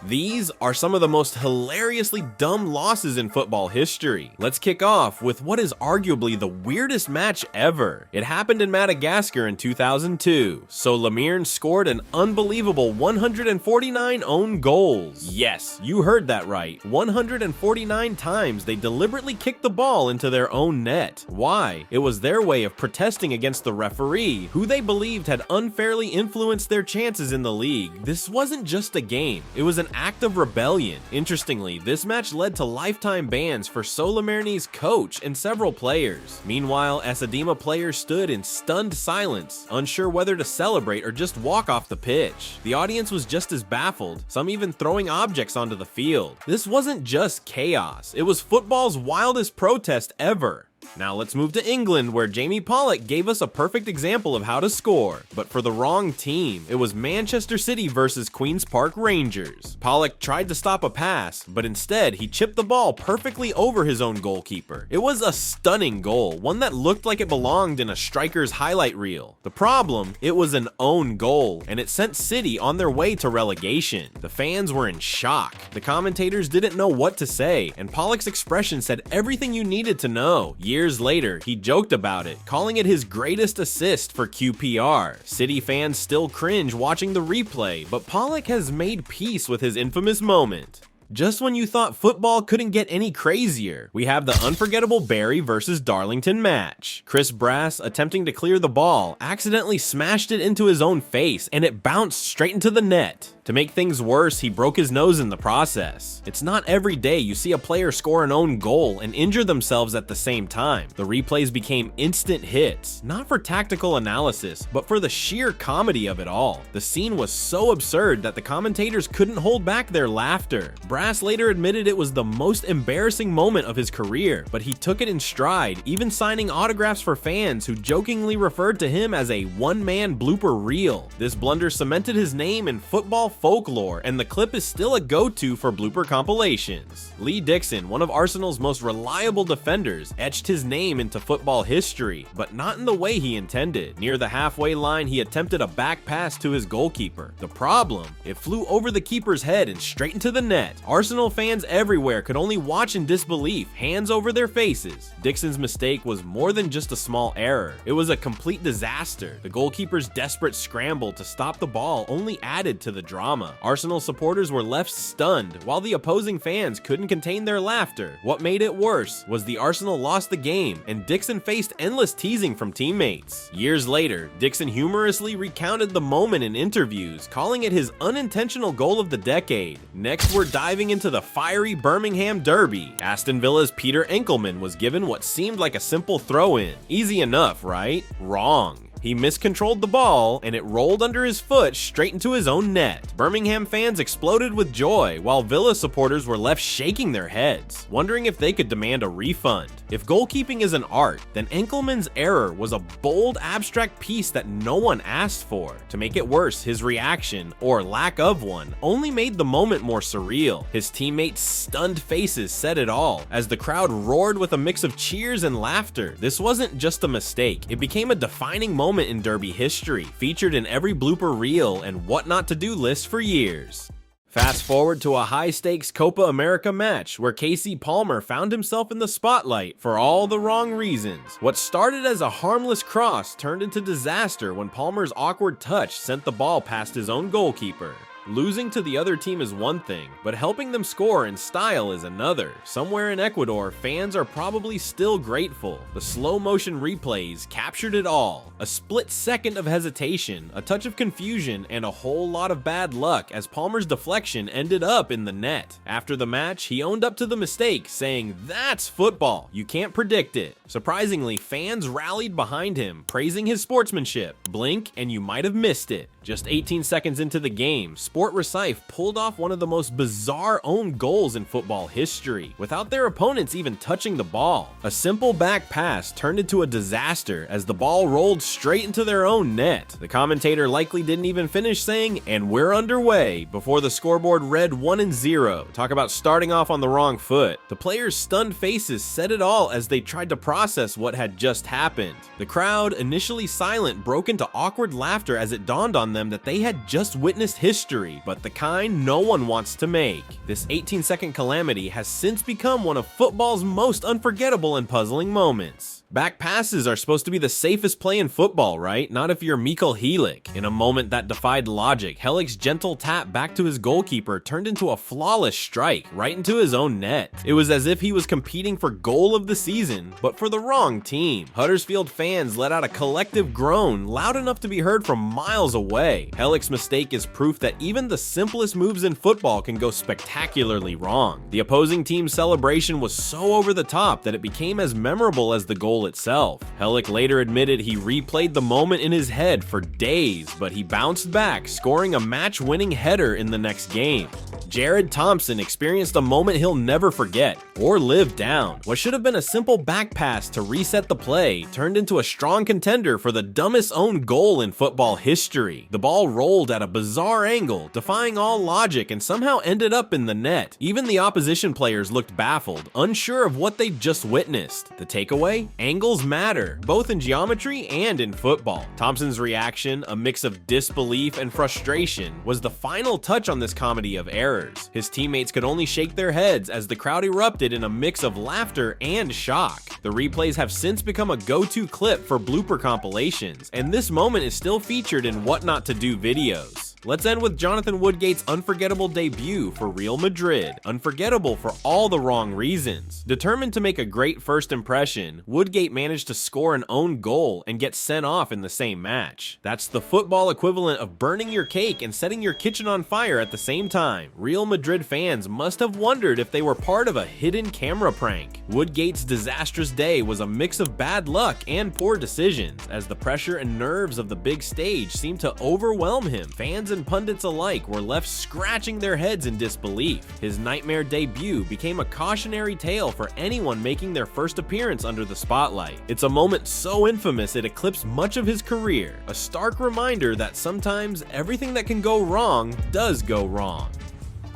These are some of the most hilariously dumb losses in football history. Let's kick off with what is arguably the weirdest match ever. It happened in Madagascar in 2002. So Lemieux scored an unbelievable 149 own goals. Yes, you heard that right. 149 times they deliberately kicked the ball into their own net. Why? It was their way of protesting against the referee, who they believed had unfairly influenced their chances in the league. This wasn't just a game, it was an act of rebellion. Interestingly, this match led to lifetime bans for Solomeurne's coach and several players. Meanwhile, Asadima players stood in stunned silence, unsure whether to celebrate or just walk off the pitch. The audience was just as baffled, some even throwing objects onto the field. This wasn't just chaos, it was football's wildest protest ever. Now let's move to England, where Jamie Pollock gave us a perfect example of how to score, but for the wrong team. It was Manchester City versus Queen's Park Rangers. Pollock tried to stop a pass, but instead he chipped the ball perfectly over his own goalkeeper. It was a stunning goal, one that looked like it belonged in a striker's highlight reel. The problem, it was an own goal, and it sent City on their way to relegation. The fans were in shock. The commentators didn't know what to say, and Pollock's expression said everything you needed to know. Years later, he joked about it, calling it his greatest assist for QPR. City fans still cringe watching the replay, but Pollock has made peace with his infamous moment. Just when you thought football couldn't get any crazier, we have the unforgettable Barry versus Darlington match. Chris Brass, attempting to clear the ball, accidentally smashed it into his own face and it bounced straight into the net. To make things worse, he broke his nose in the process. It's not every day you see a player score an own goal and injure themselves at the same time. The replays became instant hits, not for tactical analysis, but for the sheer comedy of it all. The scene was so absurd that the commentators couldn't hold back their laughter. Brass later admitted it was the most embarrassing moment of his career, but he took it in stride, even signing autographs for fans who jokingly referred to him as a one-man blooper reel. This blunder cemented his name in football folklore, and the clip is still a go-to for blooper compilations. Lee Dixon, one of Arsenal's most reliable defenders, etched his name into football history, but not in the way he intended. Near the halfway line, he attempted a back pass to his goalkeeper. The problem? It flew over the keeper's head and straight into the net. Arsenal fans everywhere could only watch in disbelief, hands over their faces. Dixon's mistake was more than just a small error. It was a complete disaster. The goalkeeper's desperate scramble to stop the ball only added to the drama. Arsenal supporters were left stunned, while the opposing fans couldn't contain their laughter. What made it worse was the Arsenal lost the game, and Dixon faced endless teasing from teammates. Years later, Dixon humorously recounted the moment in interviews, calling it his unintentional goal of the decade. Next, we're diving into the fiery Birmingham Derby. Aston Villa's Peter Enkelman was given what seemed like a simple throw-in. Easy enough, right? Wrong. He miscontrolled the ball, and it rolled under his foot straight into his own net. Birmingham fans exploded with joy, while Villa supporters were left shaking their heads, wondering if they could demand a refund. If goalkeeping is an art, then Enkelman's error was a bold, abstract piece that no one asked for. To make it worse, his reaction, or lack of one, only made the moment more surreal. His teammates' stunned faces said it all, as the crowd roared with a mix of cheers and laughter. This wasn't just a mistake, it became a defining moment in Derby history, featured in every blooper reel and what not to do list for years. Fast forward to a high-stakes Copa America match where Casey Palmer found himself in the spotlight for all the wrong reasons. What started as a harmless cross turned into disaster when Palmer's awkward touch sent the ball past his own goalkeeper. Losing to the other team is one thing, but helping them score in style is another. Somewhere in Ecuador, fans are probably still grateful. The slow-motion replays captured it all. A split second of hesitation, a touch of confusion, and a whole lot of bad luck as Palmer's deflection ended up in the net. After the match, he owned up to the mistake, saying, "That's football. You can't predict it." Surprisingly, fans rallied behind him, praising his sportsmanship. Blink and you might have missed it. Just 18 seconds into the game, Sport Recife pulled off one of the most bizarre own goals in football history, without their opponents even touching the ball. A simple back pass turned into a disaster as the ball rolled straight into their own net. The commentator likely didn't even finish saying, "And we're underway," before the scoreboard read 1-0. Talk about starting off on the wrong foot. The players' stunned faces said it all as they tried to process what had just happened. The crowd, initially silent, broke into awkward laughter as it dawned on them that they had just witnessed history. history, but the kind no one wants to make. This 18-second calamity has since become one of football's most unforgettable and puzzling moments. Back passes are supposed to be the safest play in football, right? Not if you're Mikael Helik. In a moment that defied logic, Helik's gentle tap back to his goalkeeper turned into a flawless strike right into his own net. It was as if he was competing for goal of the season, but for the wrong team. Huddersfield fans let out a collective groan loud enough to be heard from miles away. Helik's mistake is proof that even the simplest moves in football can go spectacularly wrong. The opposing team's celebration was so over the top that it became as memorable as the goal itself. Helik later admitted he replayed the moment in his head for days, but he bounced back, scoring a match-winning header in the next game. Jared Thompson experienced a moment he'll never forget or live down. What should have been a simple back pass to reset the play turned into a strong contender for the dumbest own goal in football history. The ball rolled at a bizarre angle, defying all logic, and somehow ended up in the net. Even the opposition players looked baffled, unsure of what they'd just witnessed. The takeaway? Angles matter, both in geometry and in football. Thompson's reaction, a mix of disbelief and frustration, was the final touch on this comedy of errors. His teammates could only shake their heads as the crowd erupted in a mix of laughter and shock. The replays have since become a go-to clip for blooper compilations, and this moment is still featured in What Not to Do videos. Let's end with Jonathan Woodgate's unforgettable debut for Real Madrid. Unforgettable for all the wrong reasons. Determined to make a great first impression, Woodgate managed to score an own goal and get sent off in the same match. That's the football equivalent of burning your cake and setting your kitchen on fire at the same time. Real Madrid fans must have wondered if they were part of a hidden camera prank. Woodgate's disastrous day was a mix of bad luck and poor decisions, as the pressure and nerves of the big stage seemed to overwhelm him. Fans and pundits alike were left scratching their heads in disbelief. His nightmare debut became a cautionary tale for anyone making their first appearance under the spotlight. It's a moment so infamous it eclipsed much of his career, a stark reminder that sometimes everything that can go wrong does go wrong.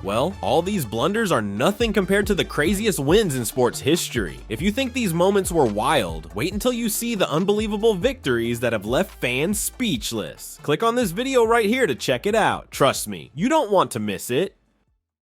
Well, all these blunders are nothing compared to the craziest wins in sports history. If you think these moments were wild, wait until you see the unbelievable victories that have left fans speechless. Click on this video right here to check it out. Trust me, you don't want to miss it.